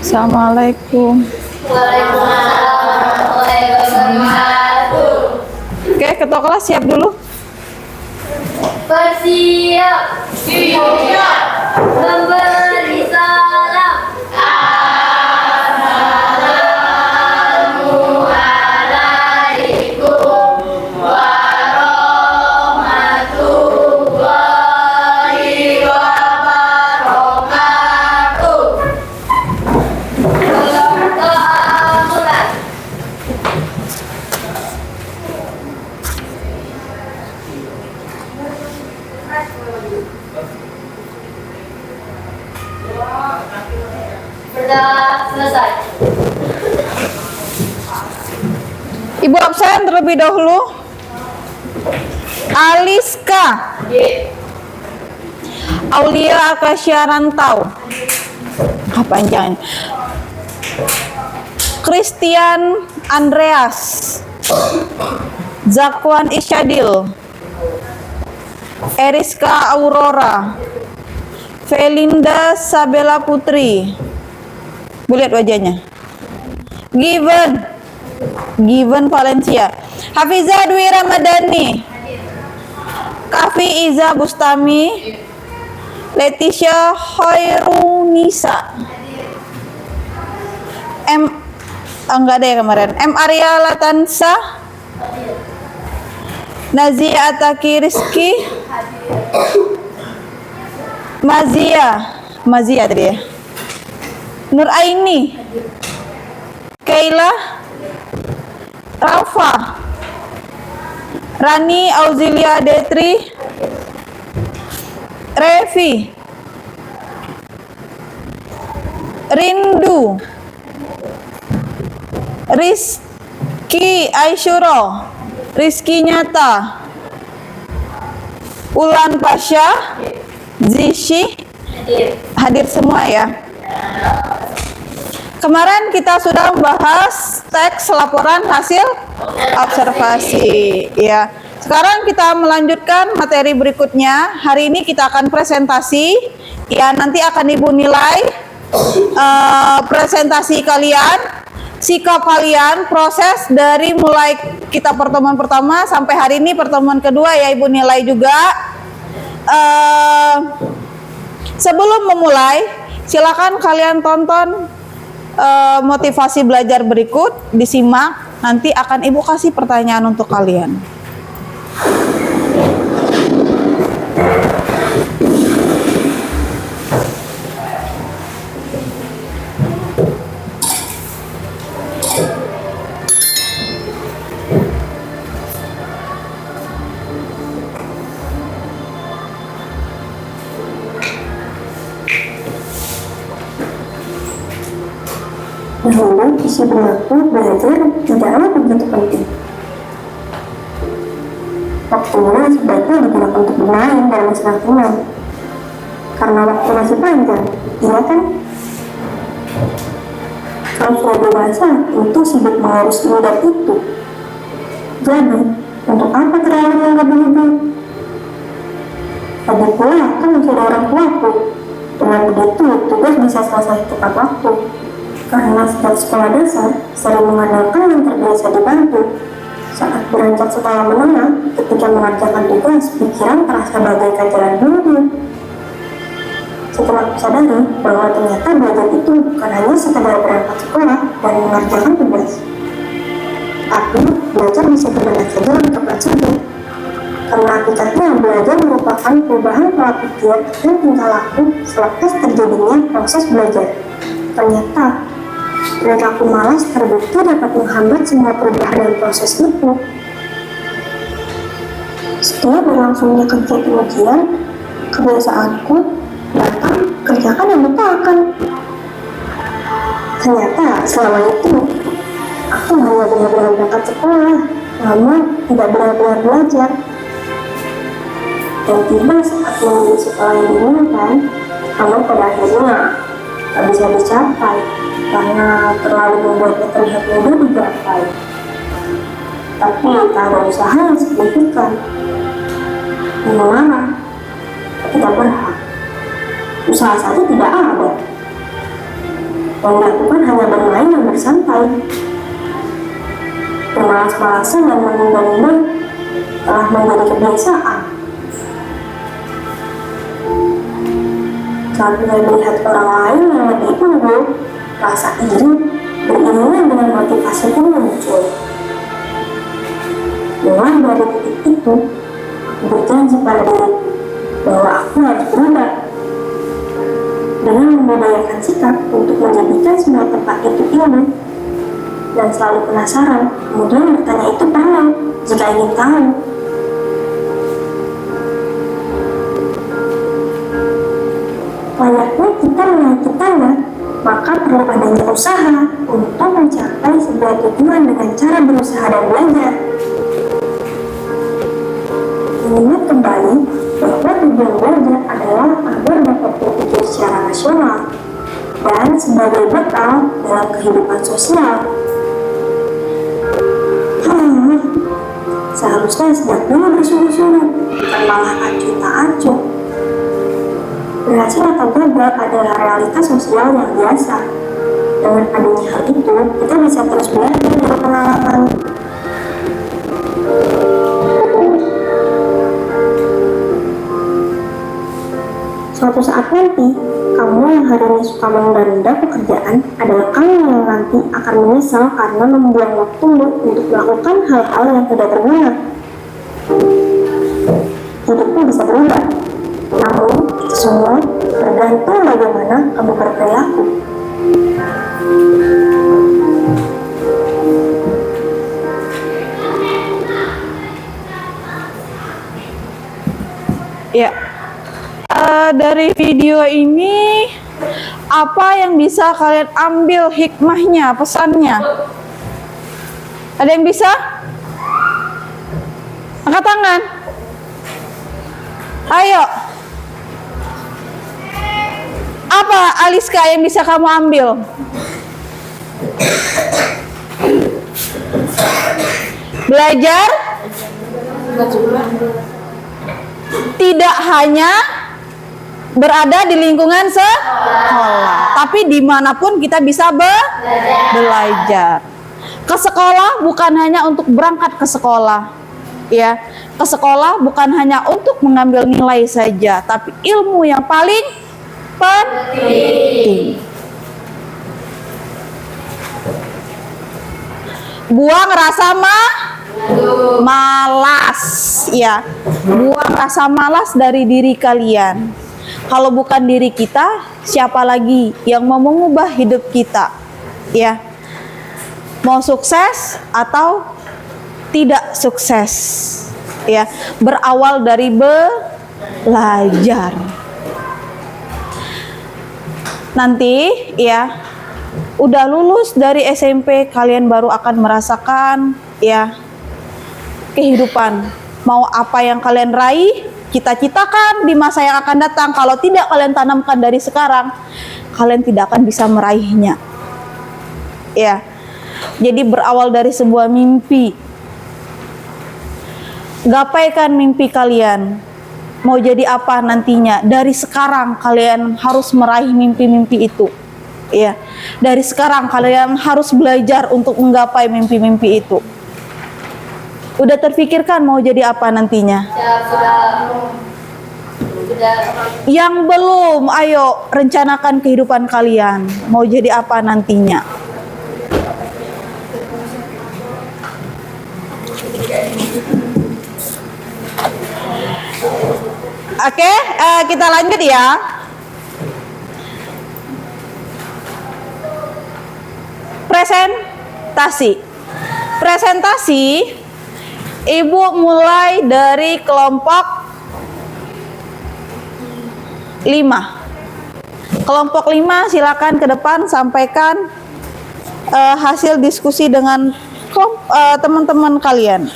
Assalamualaikum. Oke, ketua kelas siap dulu. Bersiap. Siap. Memberi salam. Assalamualaikum warahmatullahi wabarakatuh. Mulai. Sudah selesai. Ibu absen terlebih dahulu. Aliska. Aulia Akasya Rantau. Apa panjangnya? Christian Andreas. Zakwan Isyadil. Eriska Aurora. Felinda Sabela Putri. Bu lihat wajahnya. Given Valencia. Hafiza Dwi Ramadhani. Kafi Iza Bustami. Leticia Hoirunisa. Enggak ada ya kemarin. M Arya Latansa. Nazia Ataki Rizky. Mazia tadi ya. Nur Aini. Kaila. Rafa. Rani Auzilia Detri. Revi. Rindu. Rizky Aisyuro. Rizky Nyata. Ulan Pasha. Zishi. Hadir semua ya. Kemarin kita sudah membahas teks laporan hasil observasi ya. Sekarang kita melanjutkan materi berikutnya. Hari ini kita akan presentasi ya, nanti akan Ibu nilai presentasi kalian, sikap kalian, proses dari mulai kita pertemuan pertama sampai hari ini pertemuan kedua ya, Ibu nilai juga. Sebelum memulai, silakan kalian tonton motivasi belajar berikut, disimak, nanti akan Ibu kasih pertanyaan untuk kalian. Dahulu isi berlaku belajar tidaklah begitu penting. Waktunya sebaiknya digunakan untuk bermain dan bersenang-senang. Karena waktu masih panjang, iya kan? Kalau sudah dewasa, tentu sibuk mengurus ini dan itu. Jadi, untuk apa terlalu menganggap dulu? Lagi pula kan masih ada orang tuaku. Dengan begitu, tugas bisa selesai tepat waktu. Karena sejak sekolah dasar, sering mengandalkan yang terbiasa dibantu. Saat beranjak sekolah menengah, ketika mengerjakan tugas, pikiran terasa bagaikan jalan dulu. Setelah sadari bahwa ternyata belajar itu bukan hanya sekedar berangkat sekolah dan mengerjakan tugas. Tapi belajar bisa kemana saja dan kapan saja. Karena hakikatnya belajar merupakan perubahan pola pikir dan tingkah laku selepas terjadinya proses belajar. Ternyata perilaku malas terbukti dapat menghambat semua perubahan dan proses itu. Setelah berlangsungnya kegiatan ujian, kebiasaanku datang kerjakan dan lupakan. Ternyata selama itu aku hanya benar-benar berangkat sekolah, namun tidak benar-benar belajar. Dan tiba saat menuju sekolah yang diinginkan, namun pada akhirnya tak bisa dicapai karena terlalu membuatnya terlihat mudah digapai. Tapi tak ada usaha yang signifikan. Mengarah, tidak berhak. Usaha saja tidak ada. Yang dilakukan hanya bermain dan bersantai. Bermalas-malasan dan menunda-nunda telah menjadi kebiasaan. Saat mulai melihat orang lain yang lebih unggul, rasa iri beriringan dengan motivasi pun muncul. Mulai dari titik itu, aku berjanji pada diri bahwa aku harus berubah. Dengan membudayakan sikap untuk menjadikan semua tempat itu ilmu, dan selalu penasaran, kemudian bertanya itu perlu jika ingin tahu. Layaknya kita menaiki tangga, maka perlu adanya usaha untuk mencapai sebuah tujuan dengan cara berusaha dan belajar. Mengingat kembali bahwa tujuan belajar adalah agar dapat berpikir secara rasional dan sebagai bekal dalam kehidupan sosial. Seharusnya sejak dulu bersungguh-sungguh, bukan malah acuh tak acuh. Berhasil atau gagal adalah realitas sosial yang biasa. Dengan adanya hal itu, kita bisa terus belajar dari pengalaman. Suatu saat nanti, kamu yang hari ini suka menunda-nunda pekerjaan adalah kamu yang nanti akan menyesal karena membuang waktumu untuk melakukan hal-hal yang tidak berguna. Hidupmu bisa berubah, namun itu semua tergantung bagaimana kamu berperilaku. Ya. Dari video ini apa yang bisa kalian ambil hikmahnya, pesannya? Ada yang bisa? Angkat tangan. Ayo. Apa Aliska yang bisa kamu ambil? Belajar tidak hanya berada di lingkungan sekolah, tapi dimanapun kita bisa belajar. Ke sekolah bukan hanya untuk berangkat ke sekolah, ya. Ke sekolah bukan hanya untuk mengambil nilai saja, tapi ilmu yang paling penting. Buang rasa malas, ya. Buang rasa malas dari diri kalian. Kalau bukan diri kita, siapa lagi yang mau mengubah hidup kita? Ya. Mau sukses atau tidak sukses? Ya, berawal dari belajar. Nanti ya, udah lulus dari SMP, kalian baru akan merasakan ya kehidupan. Mau apa yang kalian raih, cita-citakan di masa yang akan datang, kalau tidak kalian tanamkan dari sekarang, kalian tidak akan bisa meraihnya. Ya. Jadi berawal dari sebuah mimpi. Gapaikan mimpi kalian. Mau jadi apa nantinya? Dari sekarang kalian harus meraih mimpi-mimpi itu. Ya. Dari sekarang kalian harus belajar untuk menggapai mimpi-mimpi itu. Udah terpikirkan mau jadi apa nantinya? Yang belum, ayo rencanakan kehidupan kalian. Mau jadi apa nantinya? Oke, kita lanjut ya. Presentasi. Ibu mulai dari kelompok 5. Kelompok 5 silakan ke depan sampaikan hasil diskusi dengan teman-teman kalian.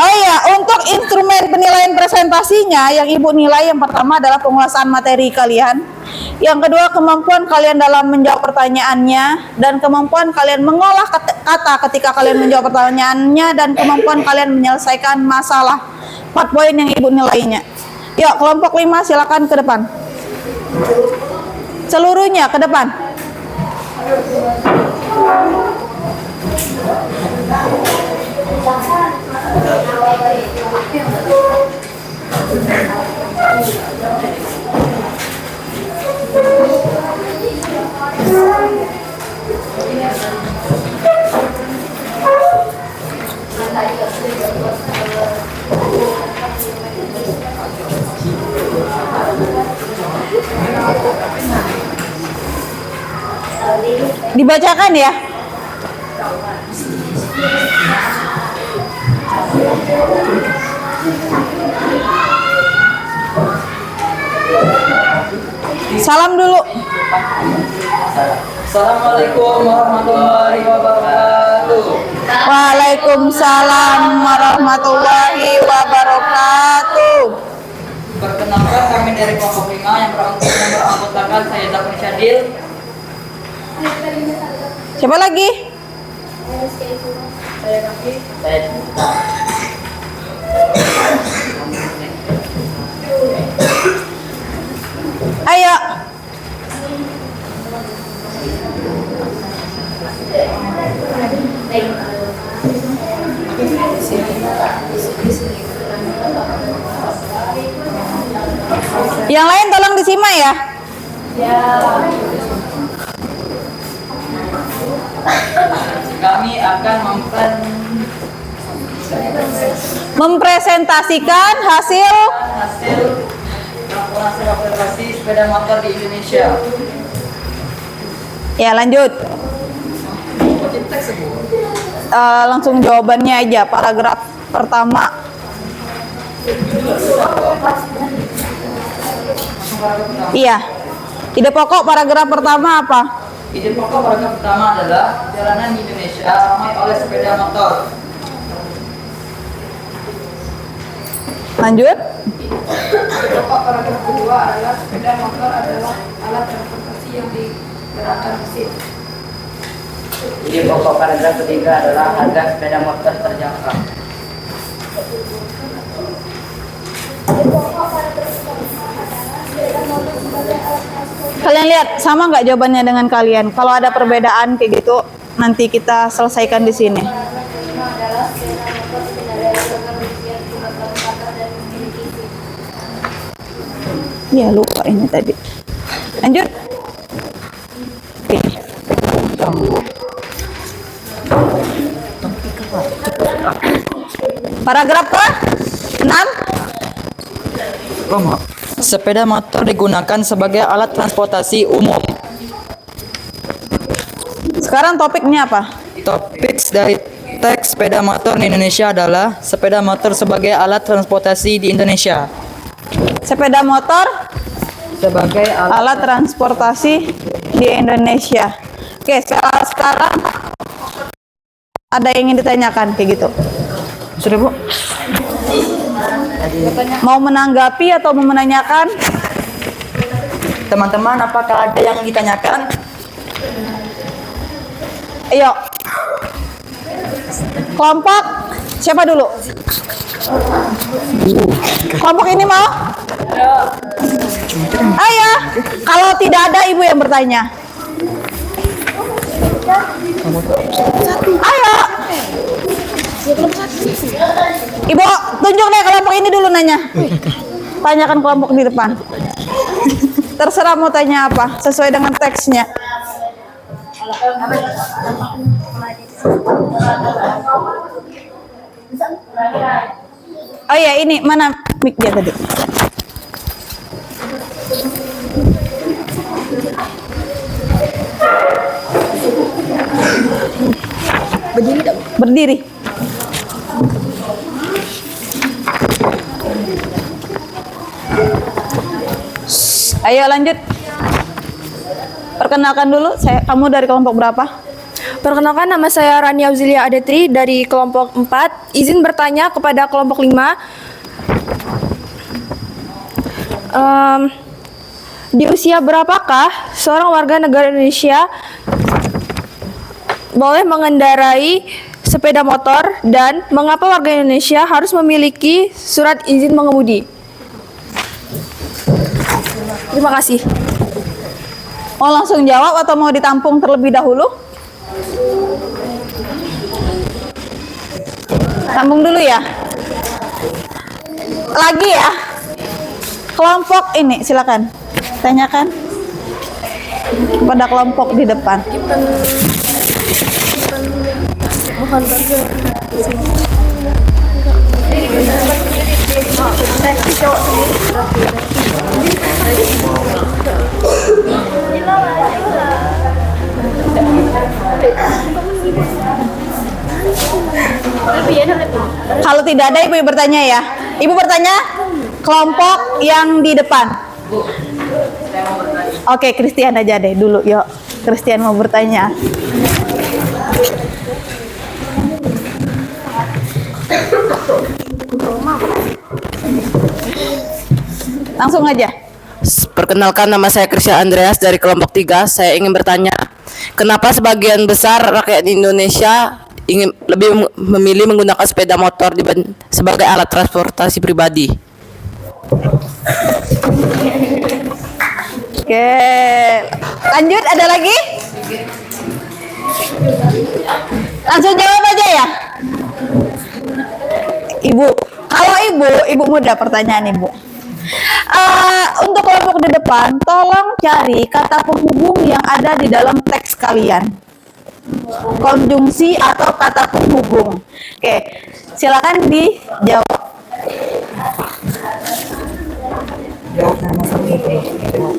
Oh iya, untuk instrumen penilaian presentasinya yang Ibu nilai yang pertama adalah penguasaan materi kalian. Yang kedua, kemampuan kalian dalam menjawab pertanyaannya, dan kemampuan kalian mengolah kata ketika kalian menjawab pertanyaannya, dan kemampuan kalian menyelesaikan masalah. 4 poin yang Ibu nilainya. Yuk, kelompok 5 silakan ke depan. Seluruhnya ke depan. Dibacakan ya. Salam dulu. Assalamualaikum warahmatullahi wabarakatuh. Waalaikumsalam warahmatullahi wabarakatuh. Perkenalkan, kami dari kelompok 5 yang beranggotakan saya Dapur Syadil. Siapa lagi? Saya Ayo. Yang lain tolong disimak ya. kami akan Mempresentasikan hasil. hasil operasi sepeda motor di Indonesia. Ya, lanjut. Langsung jawabannya aja, paragraf pertama. Iya. Ide pokok paragraf pertama apa? Ide pokok paragraf pertama adalah jalanan di Indonesia ramai oleh sepeda motor. Lanjut. Pokok paragraf kedua adalah sepeda motor adalah alat transportasi yang digerakkan mesin. Ide pokok paragraf ketiga adalah harga sepeda motor terjangkau. Kalian lihat sama nggak jawabannya dengan kalian? Kalau ada perbedaan kayak gitu, nanti kita selesaikan di sini. adalah sepeda motor kendaraan yang berfungsi bermotor dan memiliki SIM. Iya, lupa ini tadi. Lanjut. Oke. Paragraf ke 6. Sepeda motor digunakan sebagai alat transportasi umum. Sekarang topiknya apa? Topik dari teks sepeda motor di Indonesia adalah sepeda motor sebagai alat transportasi di Indonesia. Sepeda motor Sebagai alat transportasi di Indonesia. Oke, sekarang ada yang ingin ditanyakan kayak gitu. Sudah, Bu? Mau menanggapi atau mau menanyakan? Teman-teman, apakah ada yang ditanyakan? Ayo. Kelompok siapa dulu? Kelompok ini mau? Ayo. Kalau tidak ada ibu yang bertanya. Ayo. Ibu, tunjuk deh kelompok ini dulu nanya. Tanyakan kelompok di depan. Terserah mau tanya apa, sesuai dengan teksnya. Oh ya, ini mana mic dia tadi? Berdiri. Ayo lanjut. Perkenalkan dulu, kamu dari kelompok berapa? Perkenalkan, nama saya Rania Auzilia Adetri dari kelompok 4. Izin bertanya kepada kelompok 5. Di usia berapakah seorang warga negara Indonesia boleh mengendarai sepeda motor dan mengapa warga Indonesia harus memiliki surat izin mengemudi? Terima kasih. Mau langsung jawab atau mau ditampung terlebih dahulu? Tampung dulu ya. Lagi ya. Kelompok ini silakan. Tanyakan pada kelompok di depan. Kalau tidak ada, ibu bertanya ya. Ibu bertanya kelompok yang di depan. Oke, Christian aja deh dulu, yuk. Christian mau bertanya. Langsung aja. Perkenalkan, nama saya Christian Andreas dari kelompok 3. Saya ingin bertanya, kenapa sebagian besar rakyat di Indonesia ingin lebih memilih menggunakan sepeda motor sebagai alat transportasi pribadi? Oke, lanjut, ada lagi? Langsung jawab aja ya. Ibu, kalau ibu mudah pertanyaan ibu. Untuk kelompok di depan, tolong cari kata penghubung yang ada di dalam teks kalian. Konjungsi atau kata penghubung. Oke, silakan dijawab.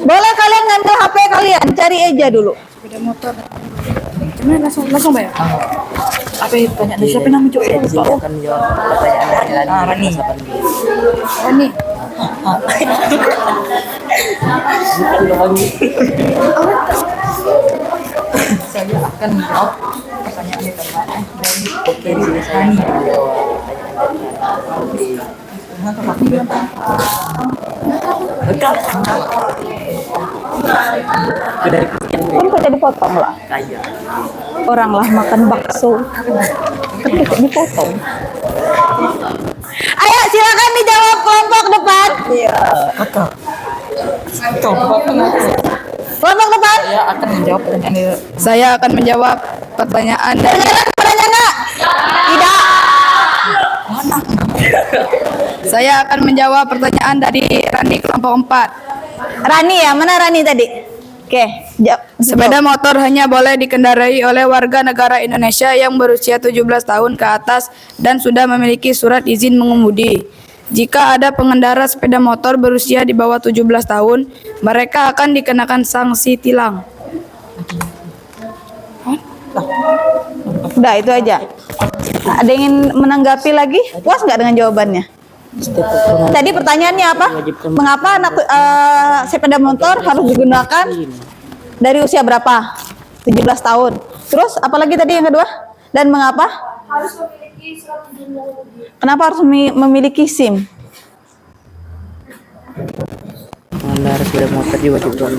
Boleh kalian ngambil HP kalian, cari aja dulu. Sepeda motor. Cuman langsung bayar. Apa itu tanya siapa namanya Cok? Akan menjawab pertanyaan Rani. Rani. Saya akan menjawab pertanyaan Rani. Kan kok jadi potong lah. Orang lah makan bakso. Kan kok dipotong. Ayo silakan dijawab kelompok depan. Kelompok depan. Saya akan menjawab pertanyaan dari Bertanya nggak? Tidak. Saya akan menjawab pertanyaan dari Rani kelompok 4. Rani ya, mana Rani tadi? Oke, Sepeda motor hanya boleh dikendarai oleh warga negara Indonesia yang berusia 17 tahun ke atas dan sudah memiliki surat izin mengemudi. Jika ada pengendara sepeda motor berusia di bawah 17 tahun, mereka akan dikenakan sanksi tilang. Udah itu aja. Ada yang ingin menanggapi lagi? Puas nggak dengan jawabannya? Tadi pertanyaannya apa? Mengapa sepeda motor harus digunakan dari usia berapa? 17 tahun. Terus apalagi tadi yang kedua? Dan mengapa? Harus memiliki surat izin mengemudi. Kenapa harus memiliki SIM? Pengendara sepeda motor diwajibkan.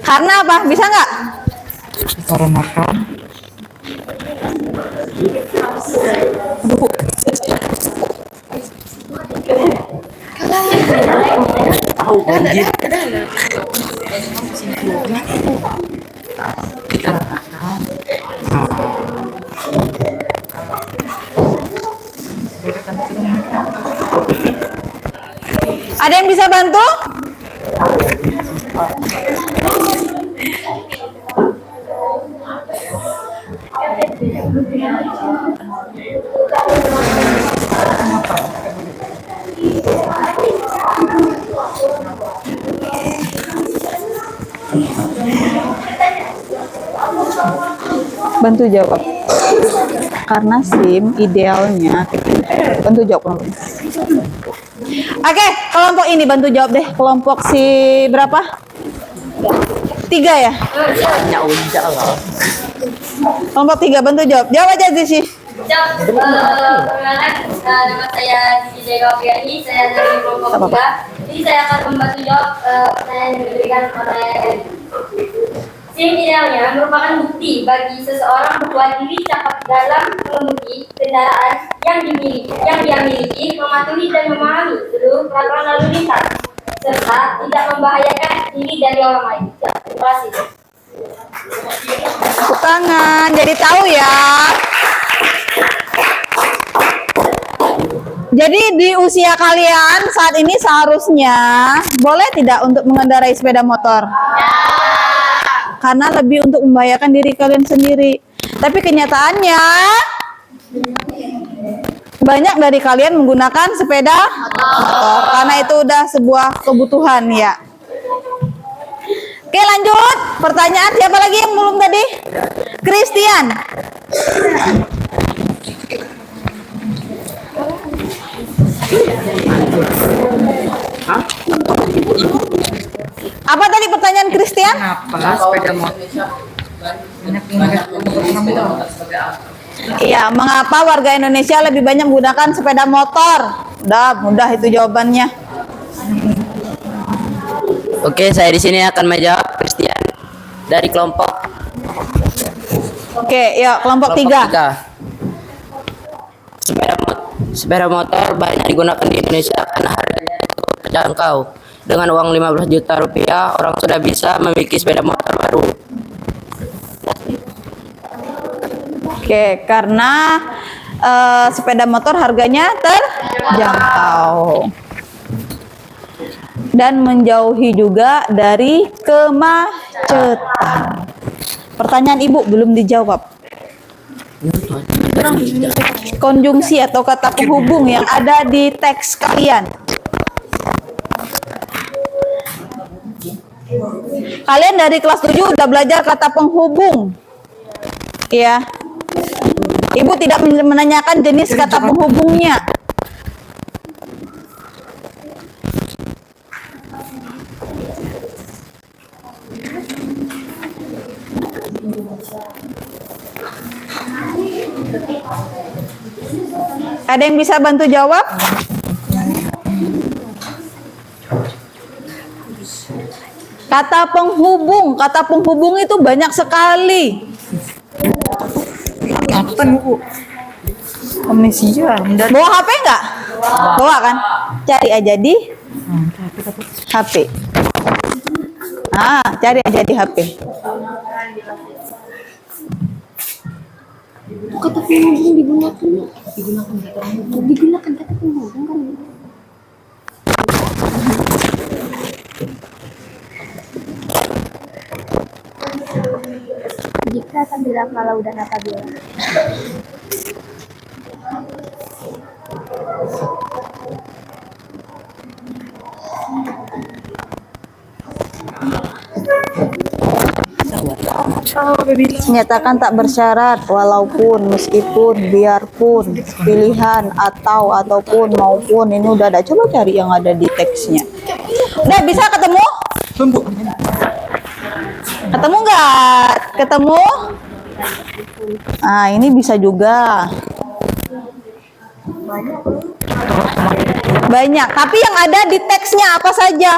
Karena apa? Bisa nggak? Ada yang bisa bantu? Bantu jawab. Karena SIM idealnya bantu jawab. Oke, kelompok ini bantu jawab deh. Kelompok si berapa? 3 ya? Kelompok 3 bantu jawab. Jawab aja sih. Perkenalkan, nama saya Cici Jawabiani, saya dari kelompok 3. Jadi saya akan membantu jawab pertanyaan yang diberikan oleh Idealnya merupakan bukti bagi seseorang bahwa diri dapat dalam mengemudi kendaraan yang dia miliki, mematuhi dan memahami seluruh peraturan lalu lintas, serta tidak membahayakan diri dari orang lain. Ya, terima kasih. Tepuk tangan, jadi tahu ya. Jadi di usia kalian saat ini seharusnya boleh tidak untuk mengendarai sepeda motor? Karena lebih untuk membahayakan diri kalian sendiri. Tapi kenyataannya banyak dari kalian menggunakan sepeda motor karena itu udah sebuah kebutuhan ya. Oke, lanjut. Pertanyaan siapa lagi yang belum tadi? Christian. Apa tadi pertanyaan Christian? Kenapa sepeda motor banyak menggunakan Iya, mengapa warga Indonesia lebih banyak menggunakan sepeda motor? Mudah itu jawabannya. Oke, saya di sini akan menjawab Christian dari kelompok Oke, ya kelompok 3. Sepeda motor banyak digunakan di Indonesia karena harganya cukup terjangkau. Dengan uang 15 juta rupiah, orang sudah bisa memiliki sepeda motor baru. Oke, karena sepeda motor harganya terjangkau dan menjauhi juga dari kemacetan. Pertanyaan Ibu belum dijawab. Konjungsi atau kata penghubung yang ada di teks kalian. Kalian dari kelas 7 udah belajar kata penghubung. Iya. Ibu tidak menanyakan jenis kata penghubungnya. Ada yang bisa bantu jawab? Kata penghubung itu banyak sekali. apa Bu? Amnesia. Bawa HP enggak? Bawa kan? Cari aja di HP. Cari aja di HP. Kata penghubung digunakan kata penghubung kan. Jika akan bilang kalau udah apabila. Menyatakan tak bersyarat, walaupun, meskipun, biarpun, pilihan, atau, ataupun, maupun. Ini udah ada. Coba cari yang ada di teksnya. Udah bisa ketemu? Ketemu nggak? Ketemu? Ini bisa juga. Banyak. Tapi yang ada di teksnya apa saja?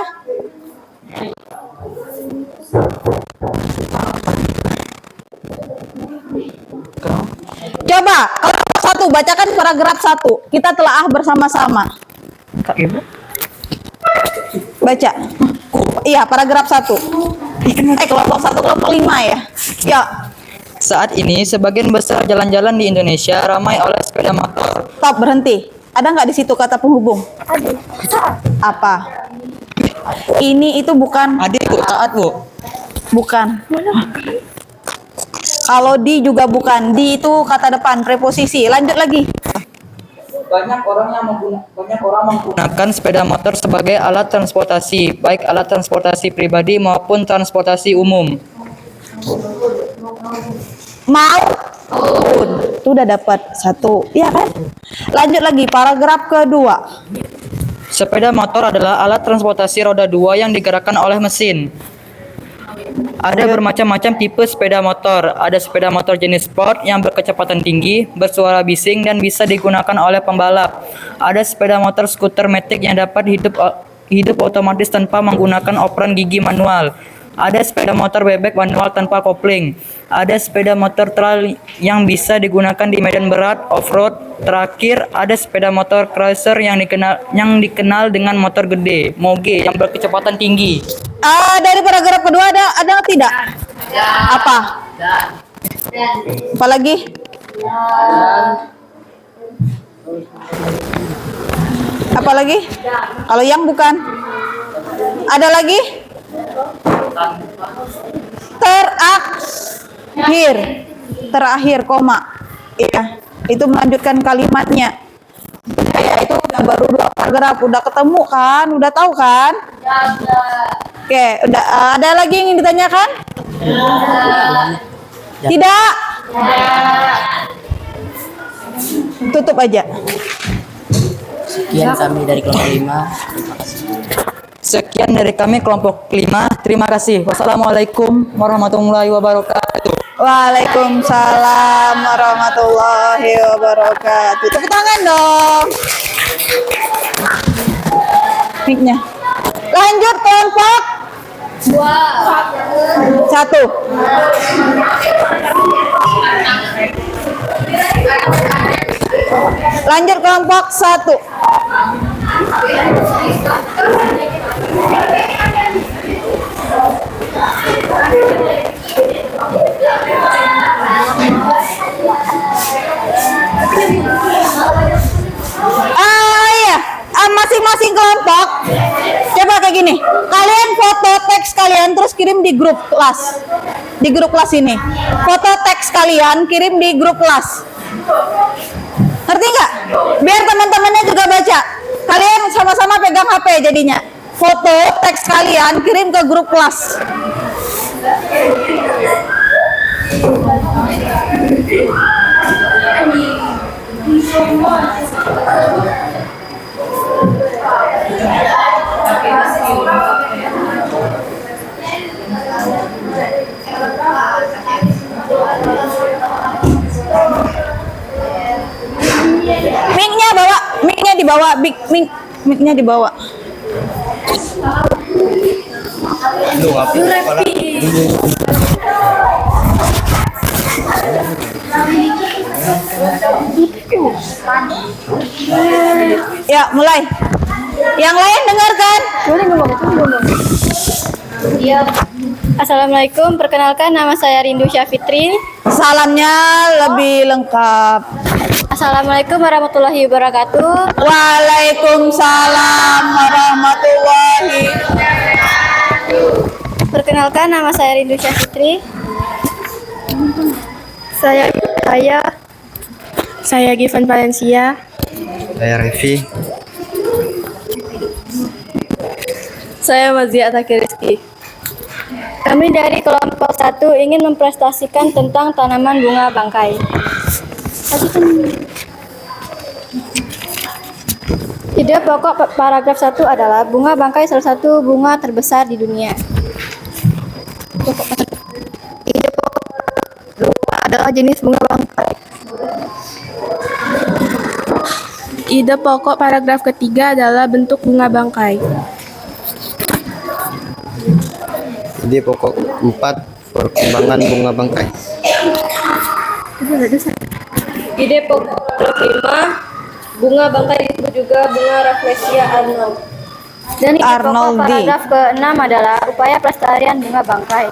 Coba, satu, bacakan paragraf 1. Kita telaah bersama-sama. Baca. Iya, paragraf 1. Kelompok 1, kelompok 5 ya. Ya. Saat ini sebagian besar jalan-jalan di Indonesia ramai oleh sepeda motor. Stop, berhenti. Ada nggak di situ kata penghubung? Apa? Ini itu bukan. Adik Bu, saat Bu. Bukan. Kalau di juga bukan. Di itu kata depan, preposisi. Lanjut lagi. Banyak orang menggunakan sepeda motor sebagai alat transportasi, baik alat transportasi pribadi maupun transportasi umum. Maupun. Itu udah dapat 1. Iya kan? Lanjut lagi, paragraf kedua. Sepeda motor adalah alat transportasi roda 2 yang digerakkan oleh mesin. Ada bermacam-macam tipe sepeda motor. Ada sepeda motor jenis sport yang berkecepatan tinggi, bersuara bising, dan bisa digunakan oleh pembalap. Ada sepeda motor skuter matic yang dapat hidup otomatis tanpa menggunakan operan gigi manual. Ada sepeda motor bebek manual tanpa kopling. Ada sepeda motor trail yang bisa digunakan di medan berat off-road. Terakhir, ada sepeda motor cruiser yang dikenal dengan motor gede, moge, yang berkecepatan tinggi. Dari paragraf kedua ada tidak? Apa? Apalagi? Apalagi? Kalau yang bukan? Ada lagi? Terakhir, koma. Iya, itu melanjutkan kalimatnya. Ya, itu udah baru 2 paragraf, udah ketemu kan? Udah tahu kan? Oke, udah ada lagi yang ingin ditanyakan? Tidak? Tutup aja. Sekian kami dari kelompok 5. Sekian dari kami kelompok 5. Terima kasih. Wassalamualaikum warahmatullahi wabarakatuh. Waalaikumsalam warahmatullahi wabarakatuh. Tepuk tangan dong. Mic-nya. Lanjut kelompok 1. Lanjut kelompok 1. Iya, masing-masing kelompok coba kayak gini. Kalian foto teks kalian terus kirim di grup kelas. Di grup kelas ini. Foto teks kalian kirim di grup kelas. Ngerti nggak? Biar teman-temannya juga baca. Kalian sama-sama pegang HP jadinya. Foto teks kalian kirim ke grup kelas. Mic-nya dibawa, mic-nya dibawa. Ya, mulai. Yang lain dengarkan. Assalamualaikum, perkenalkan nama saya Rindu Syafitri. Salamnya lebih lengkap. Assalamualaikum warahmatullahi wabarakatuh. Waalaikumsalam warahmatullahi. Perkenalkan nama saya Rindu Syafitri. Saya Given Valencia. Saya Revi. Saya Mazia Taki Rizky. Kami dari kelompok 1 ingin mempresentasikan tentang tanaman bunga bangkai. Ide pokok paragraf 1 adalah bunga bangkai salah satu bunga terbesar di dunia. Ide pokok adalah jenis bunga bangkai. Ide pokok paragraf ketiga adalah bentuk bunga bangkai. Ide pokok 4, perkembangan bunga bangkai. Ide pokok 5, bunga bangkai disebut juga bunga Rafflesia Arnold. Dan ide pokok Arnoldi. paragraf ke-6 adalah upaya pelestarian bunga bangkai.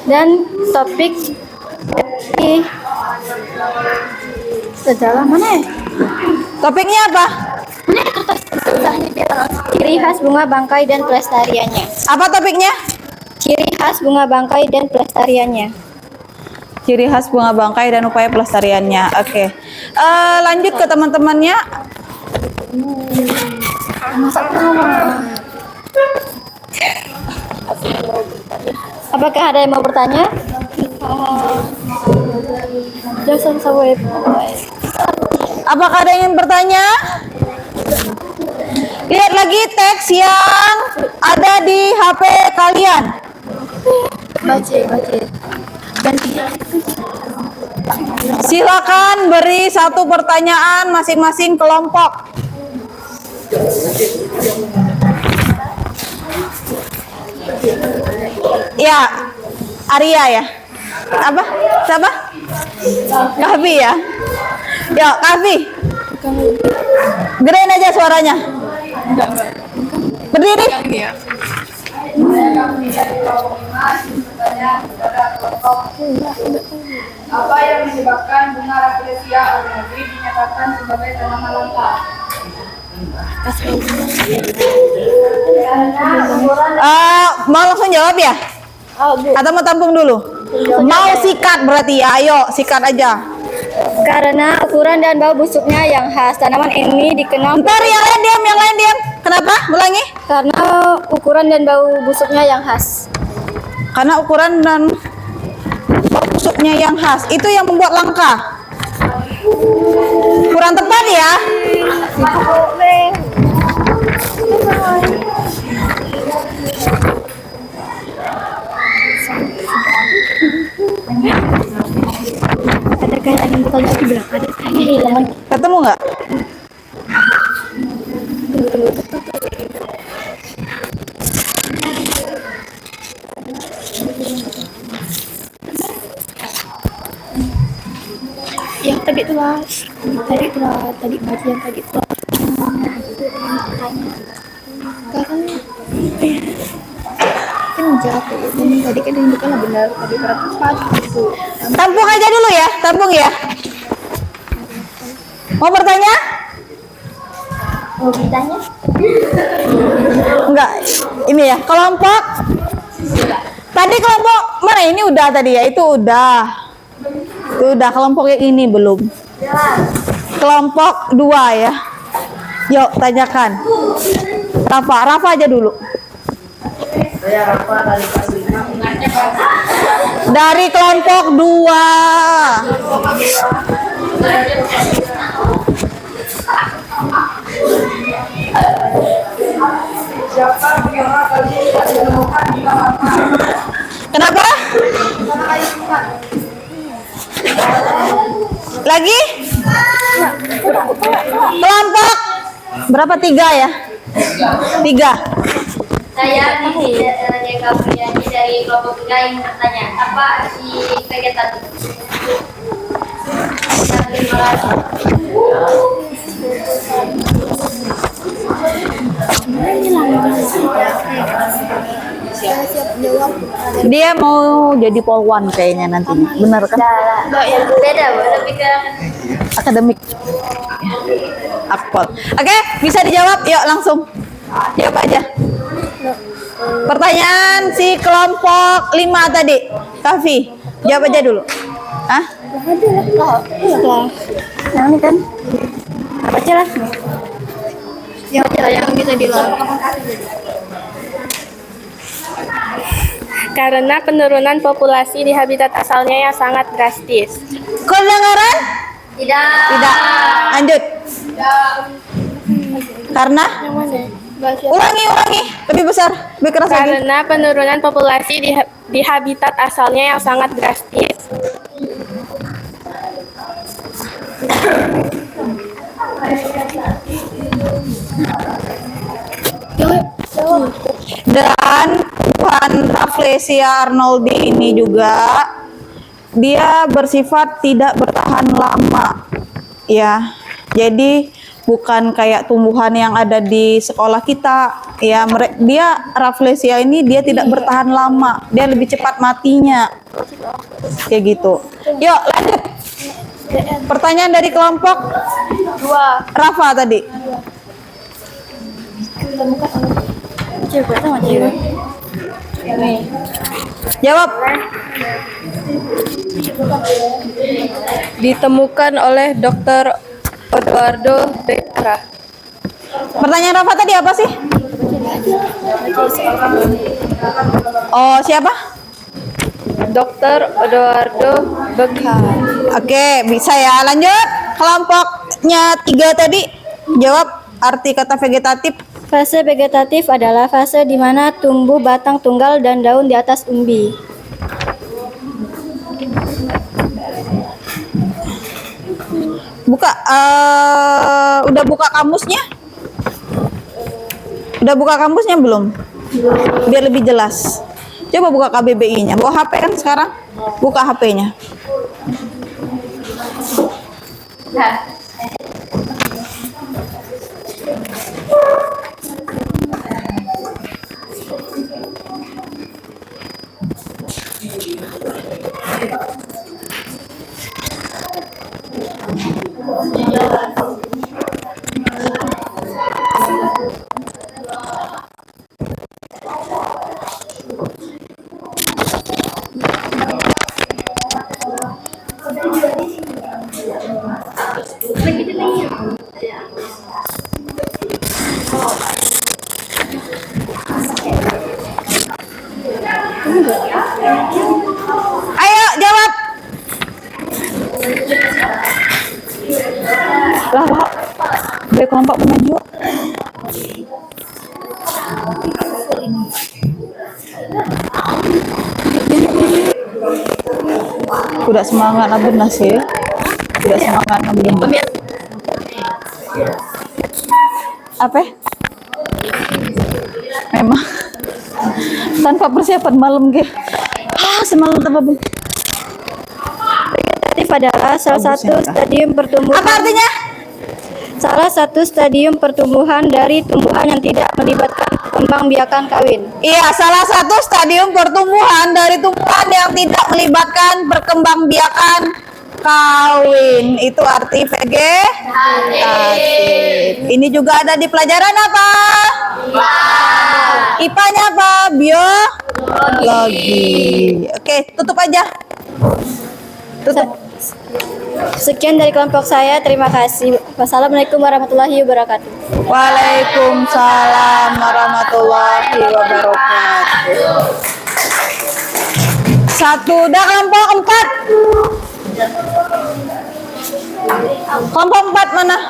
Dan topik sejalan mana ya? Topiknya apa? Ciri khas bunga bangkai dan pelestariannya. Apa topiknya? Ciri khas bunga bangkai dan pelestariannya. Ciri khas bunga bangkai dan upaya pelestariannya. Oke. Lanjut ke teman-temannya. Apakah ada yang mau bertanya? Jangan sampai. Apakah ada yang ingin bertanya? Lihat lagi teks yang ada di HP kalian. Baca. Ganti. Silakan beri satu pertanyaan masing-masing kelompok. Ya, Arya ya. Apa? Siapa? Kahfi ya. Yuk, Kahfi. Gedein aja suaranya. Berdiri. Apa yang menyebabkan bunga rafflesia ordinary dinyatakan sebagai tanaman langka? Mau langsung jawab ya? Atau mau tampung dulu? Mau sikat berarti ya. Ayo, sikat aja. Karena ukuran dan bau busuknya yang khas, tanaman ini dikenal Ntar yang lain diam. Kenapa? Ulangi. karena ukuran dan bau busuknya yang khas. Karena ukuran dan bau busuknya yang khas. Itu yang membuat langka. Kurang tepat ya. Ketemu nggak? Yang tadi tuh tadi bagian tadi tuh. Kan jatuh, tadi kan yang bukan benar, tadi tepat gitu. Tampung aja dulu ya. Tampung ya. Mau bertanya? Mau ditanya? Enggak. Ini ya, kelompok. Tadi kelompok mana ini udah tadi ya? Itu udah. Itu udah, kelompok yang ini belum. Kelompok 2 ya. Yuk, tanyakan. Rafa aja dulu. Dari kelompok 2. Kenapa? Lagi? Kelompok berapa? 3 ya? 3. Saya dari kelompok 3 yang bertanya, apa arti vegetatif? Terima kasih. Dia mau jadi polwan kayaknya nanti. Bener kan? Beda, lebih ke Akademik. Akpol. Oke, bisa dijawab? Yuk langsung. Jawab aja. Pertanyaan si kelompok 5 tadi. Kavi, jawab aja dulu. Hah? Nah, ini kan apa jelas nih? Yang bisa dilakukan. Karena penurunan populasi di habitat asalnya yang sangat drastis. Kedengaran? Tidak. Tidak. Lanjut. Karena? Ulangi. Lebih besar, lebih keras lagi. Karena penurunan populasi di habitat asalnya yang sangat drastis. Dan Tuhan Rafflesia arnoldi ini juga dia bersifat tidak bertahan lama ya. Jadi bukan kayak tumbuhan yang ada di sekolah kita ya. Dia Rafflesia ini dia tidak bertahan lama, dia lebih cepat matinya kayak gitu. Yuk lanjut. Pertanyaan dari kelompok 2 Rafa tadi. Jawab. Ditemukan oleh Dr. Eduardo Becerra. Pertanyaan Rafa tadi apa sih? Oh, siapa? Dr. Eduardo Becerra. Oke, bisa ya. Lanjut. Kelompoknya 3 tadi. Jawab arti kata vegetatif. Fase vegetatif adalah fase di mana tumbuh batang tunggal dan daun di atas umbi. Buka, udah buka kamusnya? Udah buka kamusnya belum? Biar lebih jelas. Coba buka KBBI-nya. Bawa HP kan sekarang? Buka HP-nya. Ayo jawab. Lah, B kelompok penaju. Udah semangat lah benar sih. Udah semangat lah benar. Apa? Memang tanpa persiapan malam ke. Semalam tanpa Vegetatif adalah salah satu stadium pertumbuhan. Apa artinya? Salah satu stadium pertumbuhan dari tumbuhan yang tidak melibatkan kembangbiakan kawin. Iya, salah satu stadium pertumbuhan dari tumbuhan yang tidak melibatkan perkembangbiakan kawin. Itu arti vegetatif. Ini juga ada di pelajaran apa? IPA-nya apa? Biologi. Oke, tutup aja. Tutup. Sekian dari kelompok saya, terima kasih. Wassalamualaikum warahmatullahi wabarakatuh. Waalaikumsalam warahmatullahi wabarakatuh. Satu, dah kelompok 4. Kelompok 4 mana?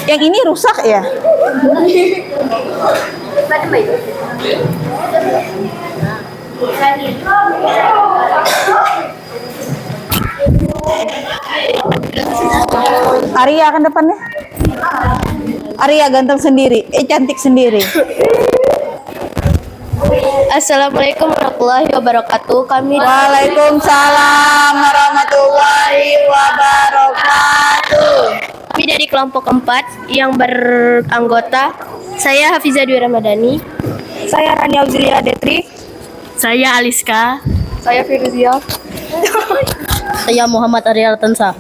Yang ini rusak ya? Arya kan depannya. Arya ganteng sendiri, cantik sendiri. Assalamualaikum warahmatullahi wabarakatuh. Waalaikumsalam warahmatullahi wabarakatuh. Kami dari kelompok 4 yang beranggota saya Hafiza Dwi Ramadhani, Saya Rania Auzilia Detri. saya Aliska, Saya Firuzia. saya Muhammad Ariel Tensa.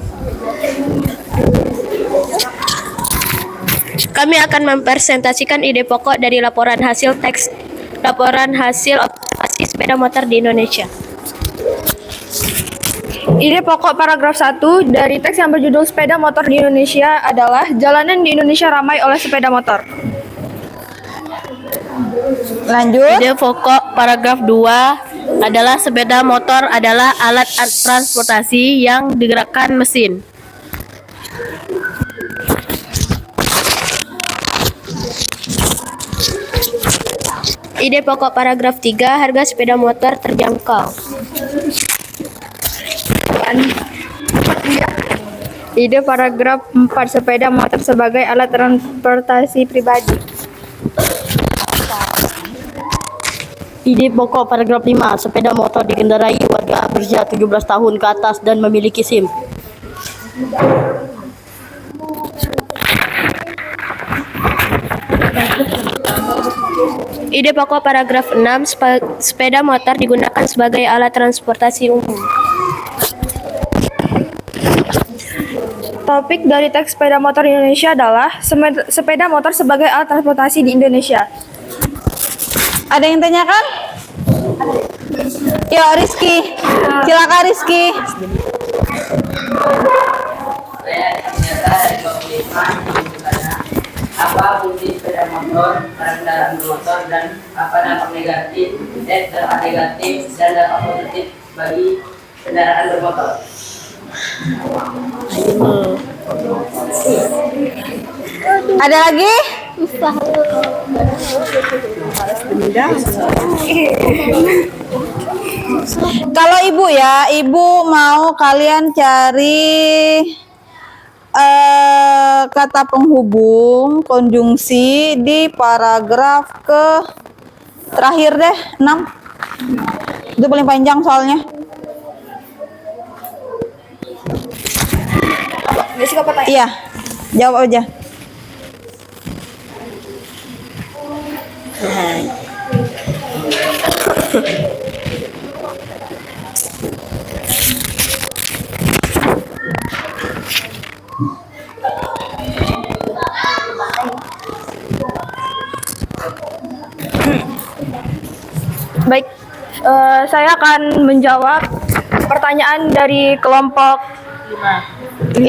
Kami akan mempresentasikan ide pokok dari laporan hasil observasi sepeda motor di Indonesia. Ide pokok paragraf 1 dari teks yang berjudul Sepeda Motor di Indonesia adalah jalanan di Indonesia ramai oleh sepeda motor. Lanjut. Ide pokok paragraf 2 adalah sepeda motor adalah alat transportasi yang digerakkan mesin. Ide pokok paragraf 3 harga sepeda motor terjangkau. Ide paragraf 4 sepeda motor sebagai alat transportasi pribadi. Ide pokok paragraf 5 sepeda motor dikendarai warga berusia 17 tahun ke atas dan memiliki SIM. Ide pokok paragraf 6 sepeda motor digunakan sebagai alat transportasi umum. Topik dari teks sepeda motor di Indonesia adalah sepeda motor sebagai alat transportasi di Indonesia. Ada yang tanyakan? Yuk Rizky, silakan Rizky. Apa fungsi sepeda motor pada kendaraan bermotor dan apa dampak negatif dan dampak positif bagi kendaraan bermotor? Ada lagi? Kalau ibu ya, ibu mau kalian cari kata penghubung konjungsi di paragraf ke terakhir deh, 6. Itu paling panjang soalnya. Iya, jawab aja. Baik, saya akan menjawab pertanyaan dari kelompok 5.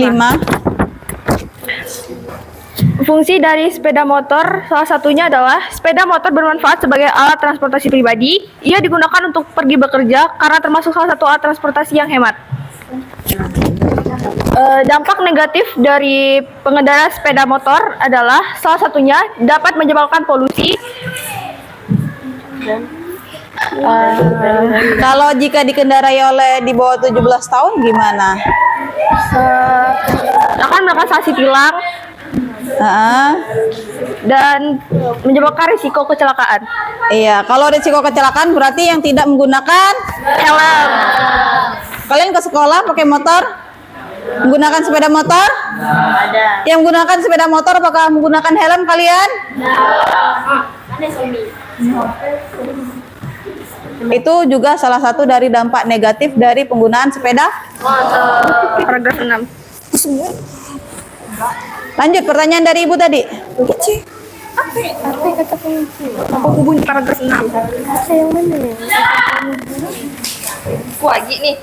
Fungsi dari sepeda motor salah satunya adalah sepeda motor bermanfaat sebagai alat transportasi pribadi. Ia digunakan untuk pergi bekerja karena termasuk salah satu alat transportasi yang hemat. Dampak negatif dari pengendara sepeda motor adalah salah satunya dapat menyebabkan polusi. Kalau jika dikendarai oleh di bawah 17 tahun gimana? Akan melakukan sanksi tilang dan menyebabkan risiko kecelakaan. Iya, kalau risiko kecelakaan berarti yang tidak menggunakan Helm. Kalian ke sekolah pakai motor? Menggunakan sepeda motor? Ada. Yang menggunakan sepeda motor apakah menggunakan helm kalian? Ada zombie. Itu juga salah satu dari dampak negatif dari penggunaan sepeda motor. Paragraf 6. Lanjut pertanyaan dari ibu tadi. Apa kata penghubung di paragraf 6? Yang mana ya? Lagi nih.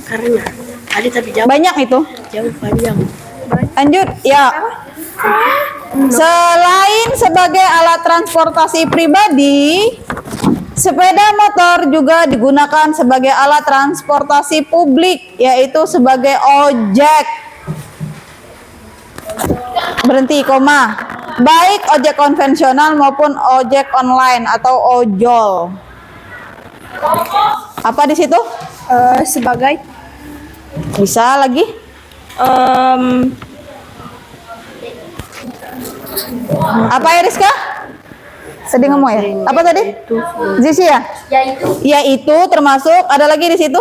Karena ada tapi jauh Banyak itu. panjang. Lanjut, ya. Selain sebagai alat transportasi pribadi, sepeda motor juga digunakan sebagai alat transportasi publik, yaitu sebagai ojek. Berhenti, koma. Baik ojek konvensional maupun ojek online atau ojol. Apa di situ? Sebagai Bisa lagi? Apa ya Rizka? Sedih ngomong ya? Apa tadi? Zisi ya? Yaitu termasuk, ada lagi di situ?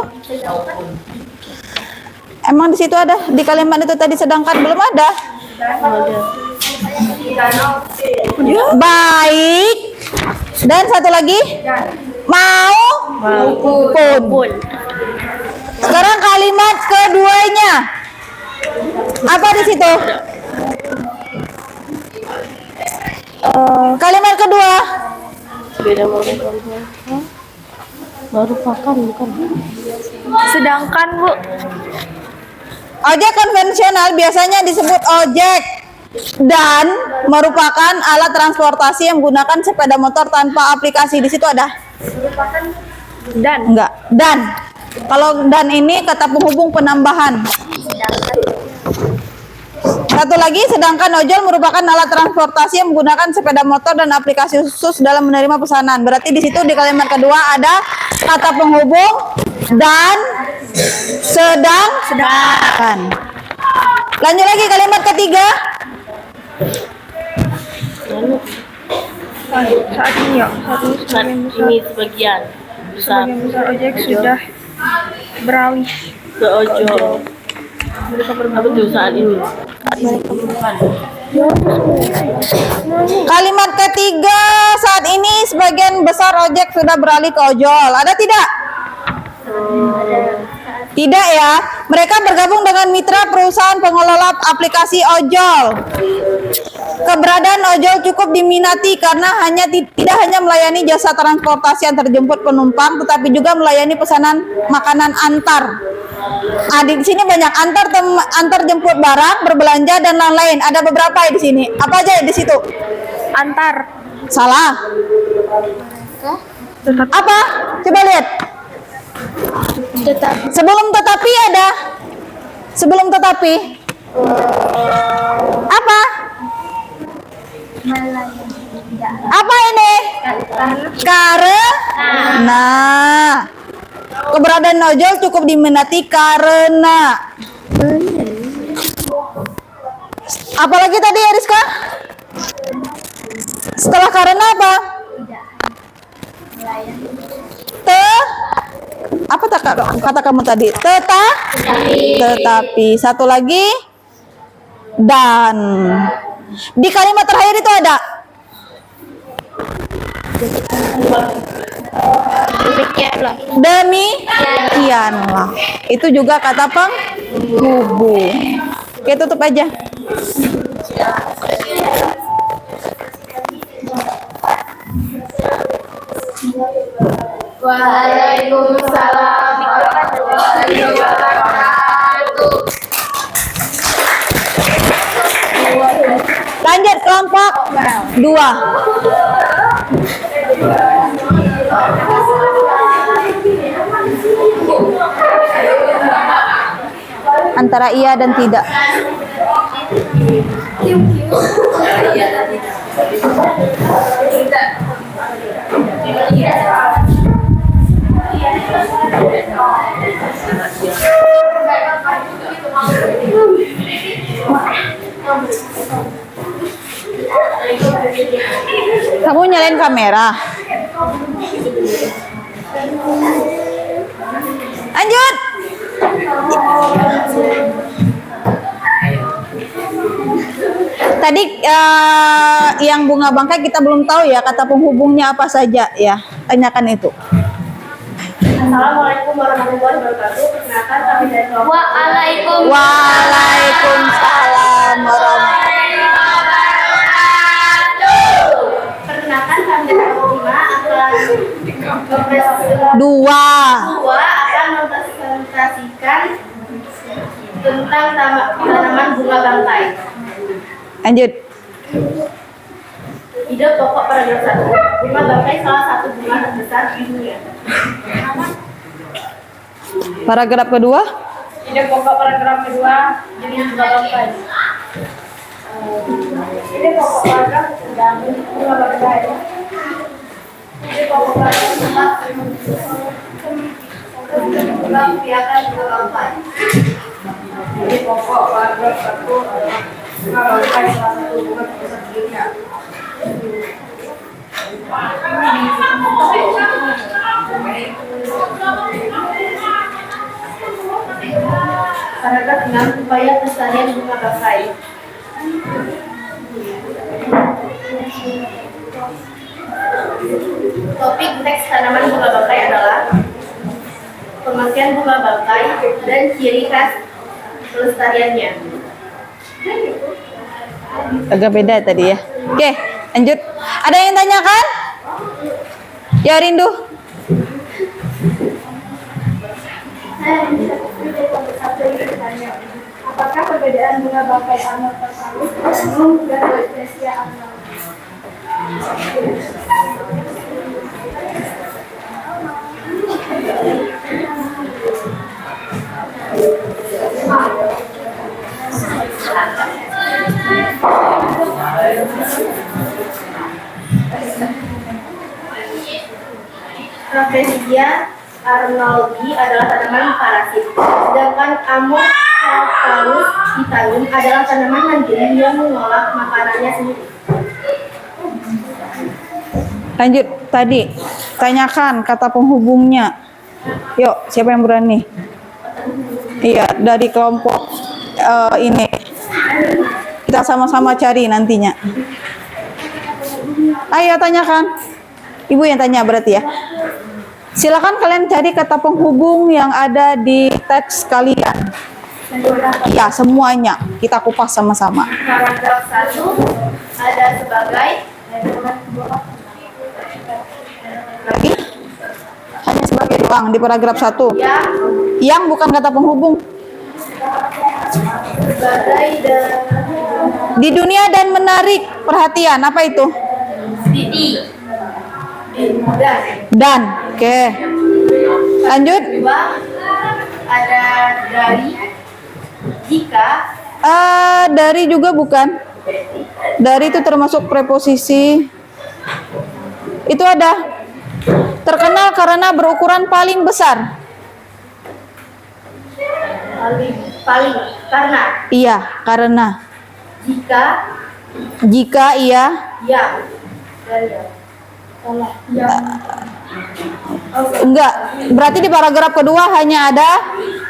Emang di situ ada? Di kalimat itu tadi sedangkan belum ada? Baik. Dan satu lagi? Maupun. Sekarang kalimat keduanya. Apa di situ? Kalimat kedua. Sepeda motor merupakan bukan. sedangkan Bu. Ojek konvensional biasanya disebut ojek dan merupakan alat transportasi yang menggunakan sepeda motor tanpa aplikasi. Di situ ada? Dan Enggak. Dan. Kalau dan ini kata penghubung penambahan. Satu lagi, sedangkan ojol merupakan alat transportasi yang menggunakan sepeda motor dan aplikasi khusus dalam menerima pesanan. Berarti di situ di kalimat kedua ada kata penghubung dan sedangkan. Lanjut lagi kalimat ketiga. saat ini ya, Saat ini sebagian besar ojek sudah beralih ke ojol. Apa tuh saat ini? Kalimat ketiga, saat ini sebagian besar ojek sudah beralih ke ojol. Ada tidak? Tidak ya. Mereka bergabung dengan mitra perusahaan pengelola aplikasi ojol. Keberadaan ojol cukup diminati karena tidak hanya melayani jasa transportasi antar jemput penumpang, tetapi juga melayani pesanan makanan antar. Di sini banyak antar jemput barang, berbelanja dan lain-lain. Ada beberapa ya di sini. Apa aja ya di situ? antar Salah. Apa? Coba lihat. Sebelum tetapi ada. Sebelum tetapi. Apa? Apa ini? Karena. Keberadaan nojol cukup diminati karena. Apalagi tadi ya Rizka? Setelah karena apa? Apa kata kamu tadi? Tetapi. Satu lagi dan. Di kalimat terakhir itu ada demikianlah. Itu juga kata penghubung. Oke, tutup aja. Waalaikumsalam warahmatullahi wabarakatuh. Lanjut kelompok 2. Antara iya dan tidak. Kamu nyalain kamera. Lanjut. Tadi yang bunga bangkai kita belum tahu ya kata penghubungnya apa saja ya. Tanyakan itu. Assalamualaikum warahmatullahi wabarakatuh. Perkenalkan kami dari kelompok. Waalaikumsalam warahmatullahi wabarakatuh. Perkenalkan kami dari kelompok 5 Dua akan mempresentasikan tentang tanaman bunga bangkai. Lanjut. Ide pokok paragraf 1. Bunga bangkai salah satu bunga terbesar di dunia. Paragraf kedua. Ide pokok paragraf kedua jenis bunga bangkai. Ide pokok paragraf tentang bunga bangkai. Ide pokok paragraf tentang kebijakan bunga bangkai. Ide pokok paragraf 1 bunga bangkai salah satu bunga terbesar di dunia. Paragraf 6 upaya pelestarian bunga bangkai. Topik teks tanaman bunga bangkai adalah pengertian bunga bangkai dan ciri khas pelestariannya. Agak beda tadi ya. Oke, lanjut. Ada yang tanyakan? Ya Rindu. Apakah perbedaan bunga bangkai Arnold Pascalis dan Rhodesiya Arnold? Rhodesiya arnoldii adalah tanaman parasit, sedangkan Amorphosaurus italium adalah tanaman mandiri yang mengolah makanannya sendiri. Lanjut tadi. Tanyakan kata penghubungnya. Yuk, siapa yang berani? Iya, dari kelompok ini. Kita sama-sama cari nantinya. Ayo tanyakan. Ibu yang tanya berarti ya. Silakan kalian cari kata penghubung yang ada di teks kalian. Ya, semuanya. Kita kupas sama-sama. Paragraf 1 ada sebagai Lagi? Hanya sebagai doang di paragraf 1. Yang bukan kata penghubung. sebagai Di dunia dan menarik perhatian. Apa itu? Dan. Oke. Lanjut. Kedua, ada dari, jika, Dari juga bukan. Dari itu termasuk preposisi. Itu ada. Terkenal karena berukuran paling besar. Karena. Iya, karena. Jika iya. Enggak, berarti di paragraf kedua hanya ada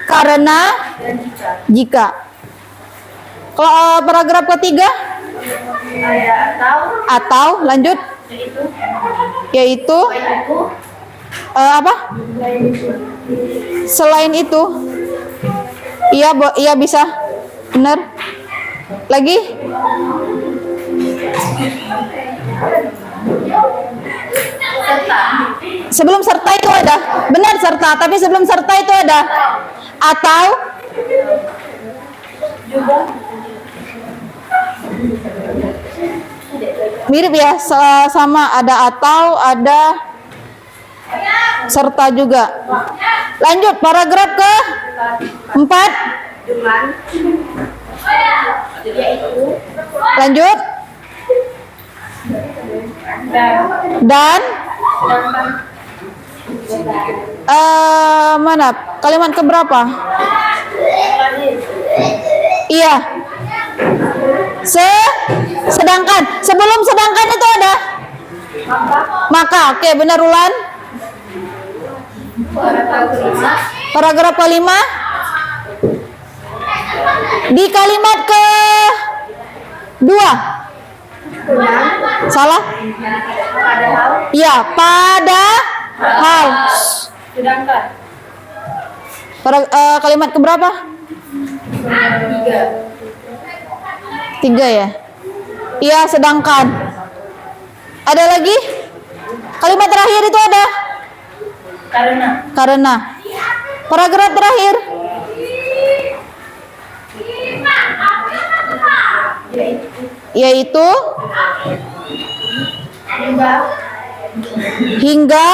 karena, jika. Kalau paragraf ketiga atau lanjut yaitu apa? Selain itu. Iya bisa. Benar. Lagi? Sebelum serta itu ada. Benar, serta, tapi sebelum serta itu ada atau mirip ya, sama, ada atau, ada serta juga. Lanjut paragraf ke 4. Lanjut. Dan mana kalimat keberapa? Iya. Sedangkan. Sebelum sedangkan itu ada maka. Oke, benar Ulan. Paragraf kelima. Di kalimat ke 2. Salah? Ya, pada hal. Kalimat keberapa? 3 ya? Iya, sedangkan. Ada lagi? Kalimat terakhir itu ada? Karena. Paragraf terakhir. Yaitu hingga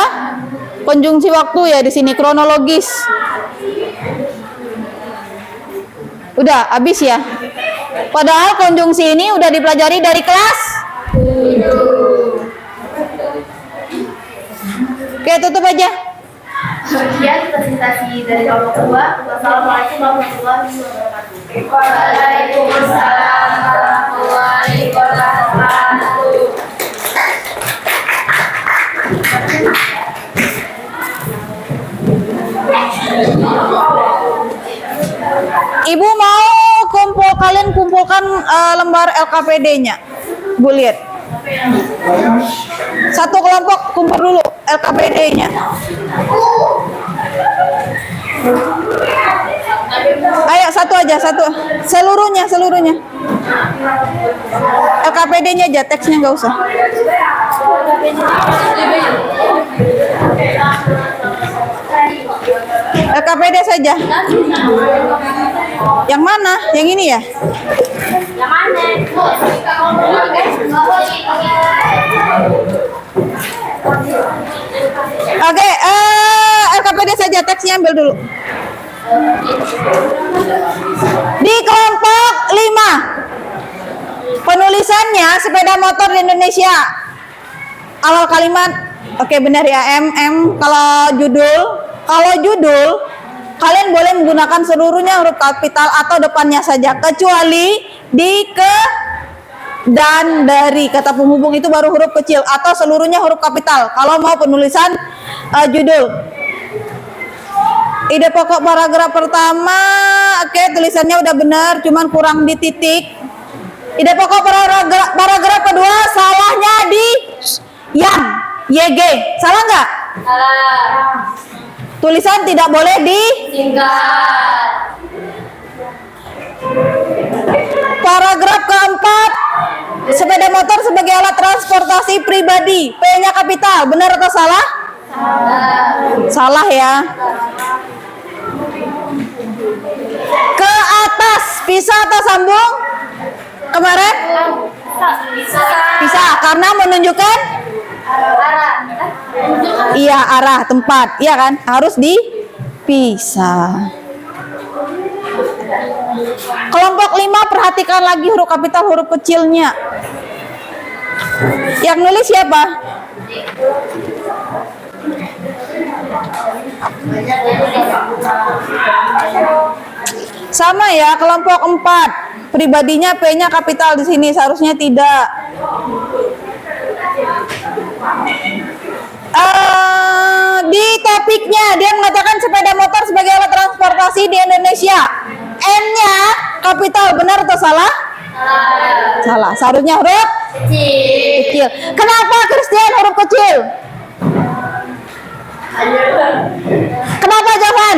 konjungsi waktu ya di sini kronologis. Udah habis ya. Padahal konjungsi ini udah dipelajari dari kelas 7. Oke, tutup aja. Sekian presentasi dari kelompok 2. Wassalamualaikum warahmatullahi wabarakatuh. Waalaikumsalam warahmatullahi wabarakatuh. Ibu mau kalian kumpulkan lembar LKPD-nya. Bu lihat. Satu kelompok kumpul dulu LKPD-nya. Ayo satu aja, satu. Seluruhnya. LKPD-nya aja, teksnya nggak usah. LKPD saja. Yang mana? Yang ini ya? Yang mana? Oke, LKPD saja, teksnya ambil dulu. Di kelompok 5. Penulisannya sepeda motor di Indonesia. Awal kalimat, oke benar ya, Kalau judul, kalian boleh menggunakan seluruhnya huruf kapital atau depannya saja, kecuali di ke dan dari kata penghubung itu baru huruf kecil atau seluruhnya huruf kapital kalau mau penulisan judul. Ide pokok paragraf pertama, oke, tulisannya udah benar, cuman kurang di titik. Ide pokok paragraf kedua, salahnya di yang, YG, salah nggak? Salah. Tulisan tidak boleh di Singkat. paragraf keempat, sepeda motor sebagai alat transportasi pribadi, P-nya kapital, benar atau salah? Salah ya. Ke atas, pisah atau sambung? Kemarin? Pisah, karena menunjukkan iya, arah, tempat, iya kan? Harus dipisah. Kelompok 5, perhatikan lagi huruf kapital, huruf kecilnya. Yang nulis siapa? Sama ya, kelompok 4. Pribadinya P-nya kapital di sini, seharusnya tidak. Di topiknya dia mengatakan sepeda motor sebagai alat transportasi di Indonesia. N-nya kapital, benar atau salah? Salah. Seharusnya huruf kecil. Kenapa Christian huruf kecil? Kenapa Jovan?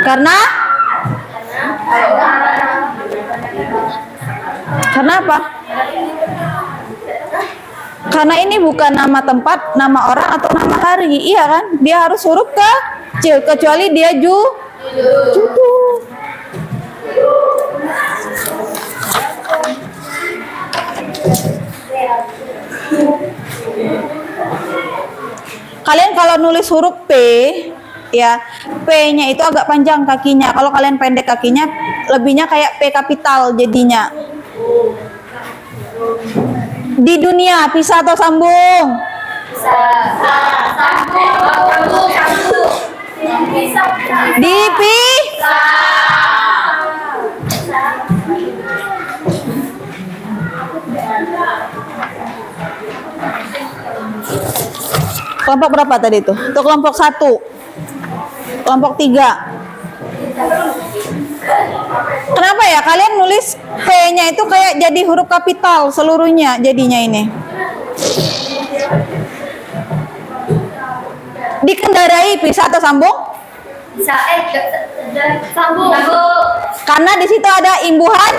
Karena apa? Karena ini bukan nama tempat, nama orang atau nama hari, iya kan? Dia harus huruf kecil, kecuali dia judul. Kalian kalau nulis huruf P, ya P-nya itu agak panjang kakinya. Kalau kalian pendek kakinya, lebihnya kayak P kapital jadinya. Di dunia, pisah atau sambung? Kelompok berapa tadi itu? Itu kelompok 1. Kelompok 3. Kenapa ya kalian nulis P-nya itu kayak jadi huruf kapital seluruhnya jadinya ini? Dikendarai, pisah atau sambung? Sambung. Karena di situ ada imbuhan,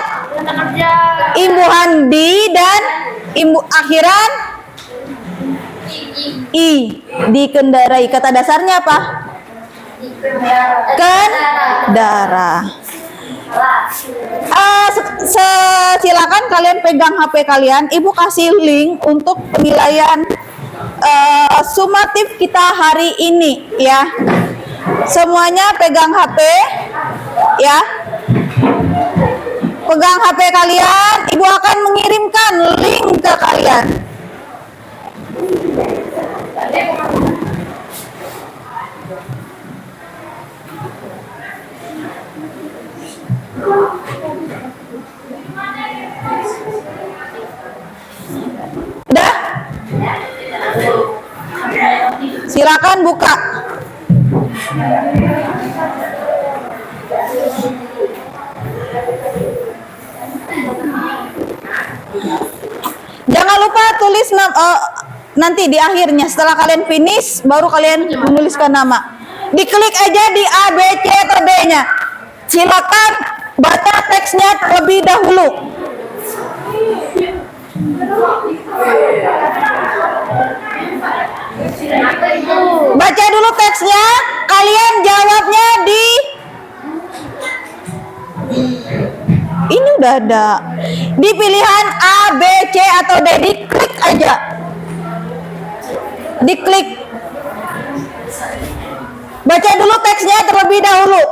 imbuhan di dan akhiran i. Dikendarai. Kata dasarnya apa? Kendara. Silakan kalian pegang HP kalian. Ibu kasih link untuk penilaian sumatif kita hari ini ya. Semuanya pegang HP ya. Pegang HP kalian, Ibu akan mengirimkan link ke kalian. Udah? Silakan buka. Jangan lupa tulis nanti di akhirnya setelah kalian finish baru kalian menuliskan nama. Diklik aja di A, B, C atau D-nya. Silakan baca teksnya terlebih dahulu. Baca dulu teksnya, kalian jawabnya di ini udah ada di pilihan A, B, C atau D. Diklik aja, diklik. Baca dulu teksnya terlebih dahulu.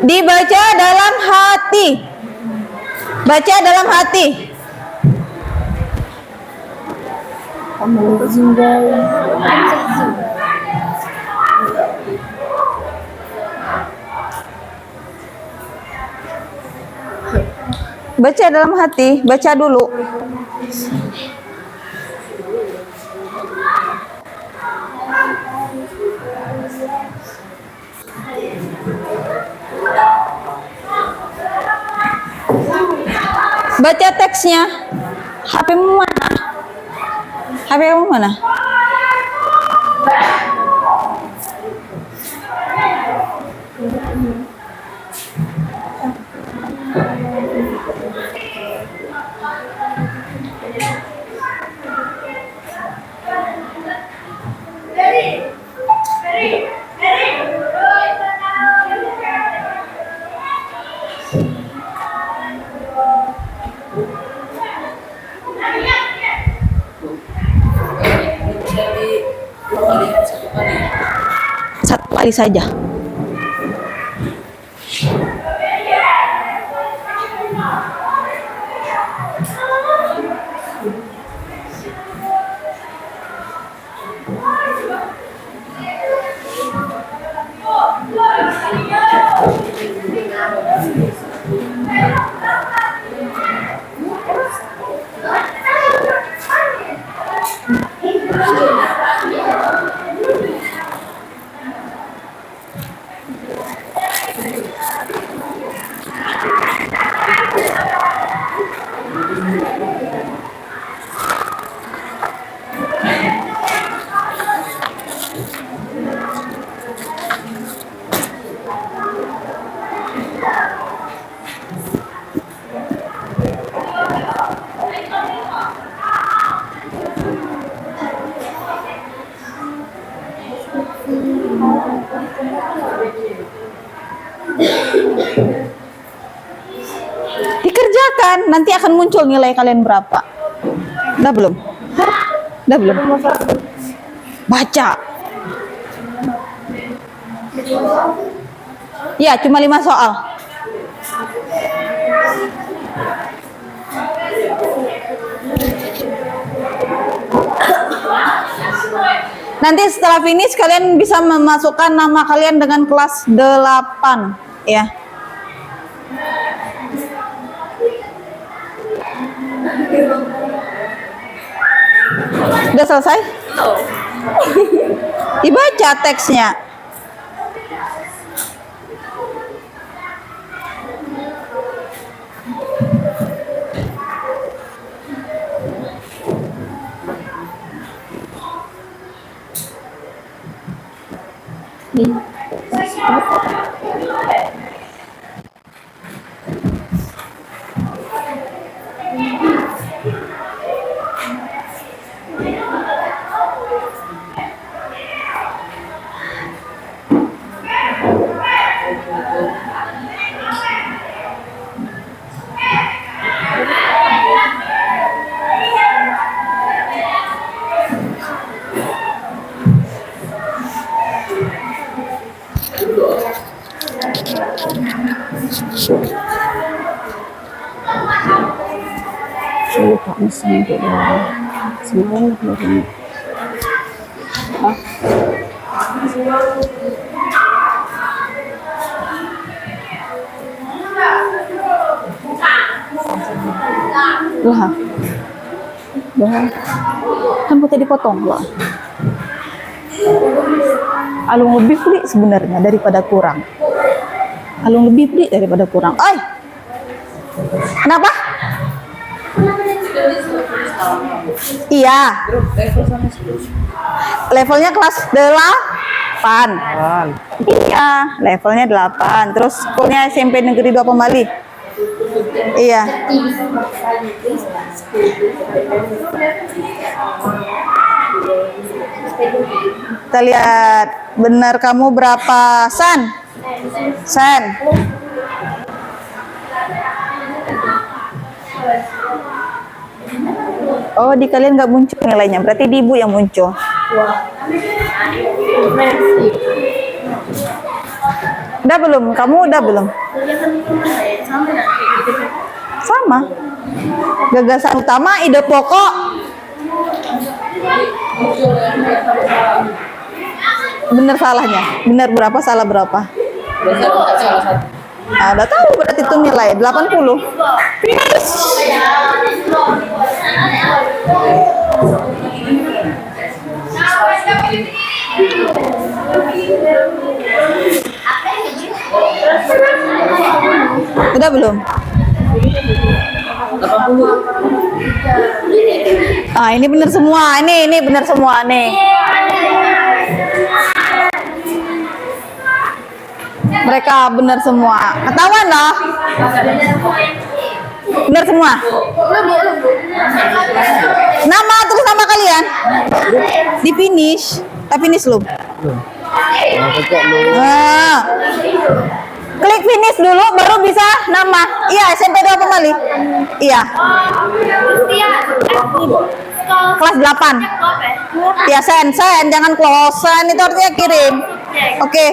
Dibaca dalam hati. Baca dalam hati. Baca dalam hati, baca dulu. Baca teksnya. HP-mu mana? HP-mu mana? Dari sekali saja. Dikerjakan, nanti akan muncul nilai kalian berapa. Udah belum? Udah belum? Baca. Ya, cuma 5 soal. Nanti setelah finish kalian bisa memasukkan nama kalian dengan kelas 8 ya. Udah selesai? Dibaca teksnya. Lupa mesin dulu. Semalam belum. Lah. Kan putih dipotong loh. Alung lebih beli sebenarnya daripada kurang. Alung lebih beli daripada kurang. Oi. Kenapa? Iya. Levelnya kelas 8. Iya, levelnya 8. Terus sekolahnya SMP Negeri 2 Pemali. Iya. Kita lihat benar kamu berapa, San? San. Oh, di kalian nggak muncul nilainya, berarti di ibu yang muncul. Udah belum? Kamu udah belum? Sama. Gagasan utama, ide pokok. Bener salahnya? Bener berapa, salah berapa? Nah, udah tahu berarti itu nilai 80. Finish. Udah belum? 80. Ah, ini benar semua. Ini benar semua nih. Mereka benar semua. Ketahuan loh. Benar semua. Nama terus nama kalian. Di finish. Finish belum? Nah. Klik finish dulu baru bisa nama. Iya, SMP 2 Pemali. Iya. Kelas 8. Ya, send jangan close. Send itu artinya kirim. Oke.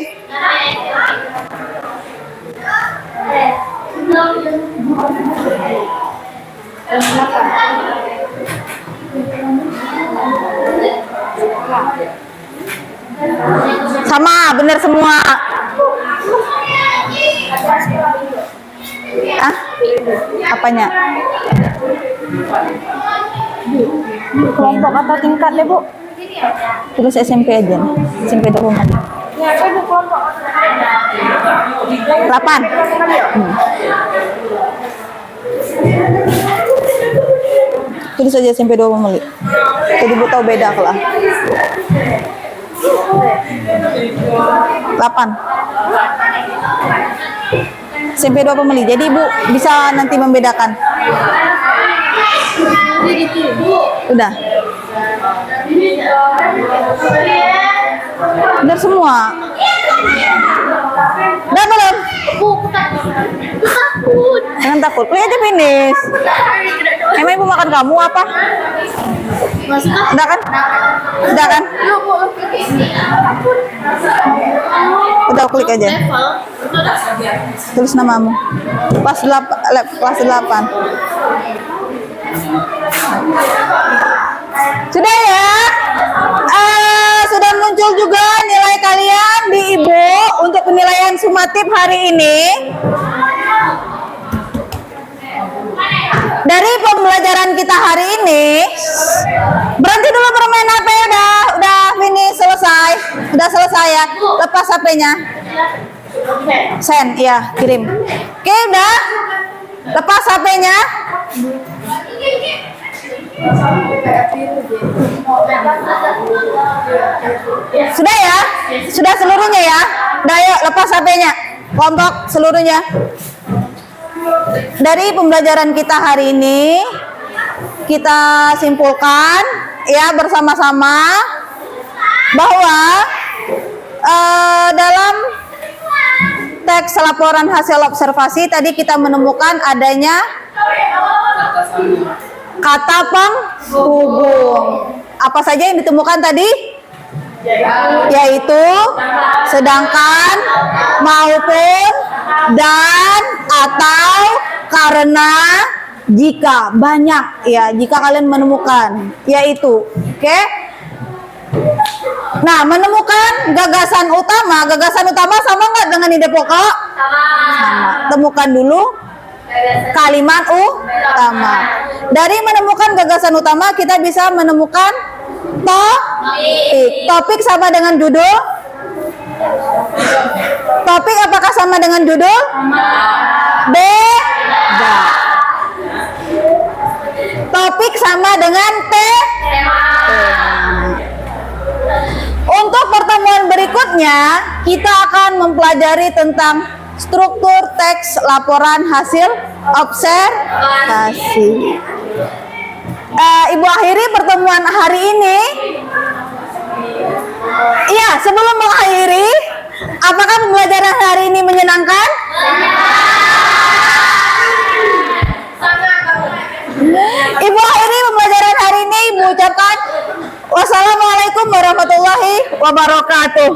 Sama, benar semua. Ah? Apanya? Kelompok atau tingkat deh, Bu? Tulis SMP aja nih. SMP 24. 8. Tulis aja SMP 20 menit. Jadi Bu tahu beda lah. 8. SMP 20 menit. Jadi Ibu bisa nanti membedakan. Udah. Benar semua. Udah belum? Jangan takut. Lihat aja finish. Emang Ibu makan kamu apa? Udah kan? Udah kan? Udah klik aja. Tulis namamu. Kelas 8. Sudah ya? Sudah muncul juga nilai kalian di Ibu untuk penilaian sumatif hari ini. Dari pembelajaran kita hari ini, berhenti dulu bermain HP, udah finish, selesai. Udah selesai ya. Lepas HP-nya. Send, ya, kirim. Oke, udah. Lepas HP-nya. Sudah ya? Sudah seluruhnya ya? Udah, yuk lepas HP-nya. Kelompok seluruhnya. Dari pembelajaran kita hari ini, kita simpulkan ya bersama-sama bahwa dalam teks laporan hasil observasi tadi kita menemukan adanya kata penghubung. Apa saja yang ditemukan tadi? Yaitu sedangkan, maupun, dan, atau, karena, jika. Banyak ya, jika kalian menemukan. Yaitu, oke? Nah, menemukan gagasan utama. Gagasan utama sama nggak dengan ide pokok? Sama. Temukan dulu kalimat utama. Dari menemukan gagasan utama kita bisa menemukan topik. Topik sama dengan judul? Topik apakah sama dengan judul? Beda. Topik sama dengan tema. Untuk pertemuan berikutnya kita akan mempelajari tentang struktur teks laporan hasil observasi. Ibu akhiri pertemuan hari ini. Iya, sebelum mengakhiri, apakah pembelajaran hari ini menyenangkan? Ibu akhiri pembelajaran hari ini. Ibu ucapkan wassalamualaikum warahmatullahi wabarakatuh.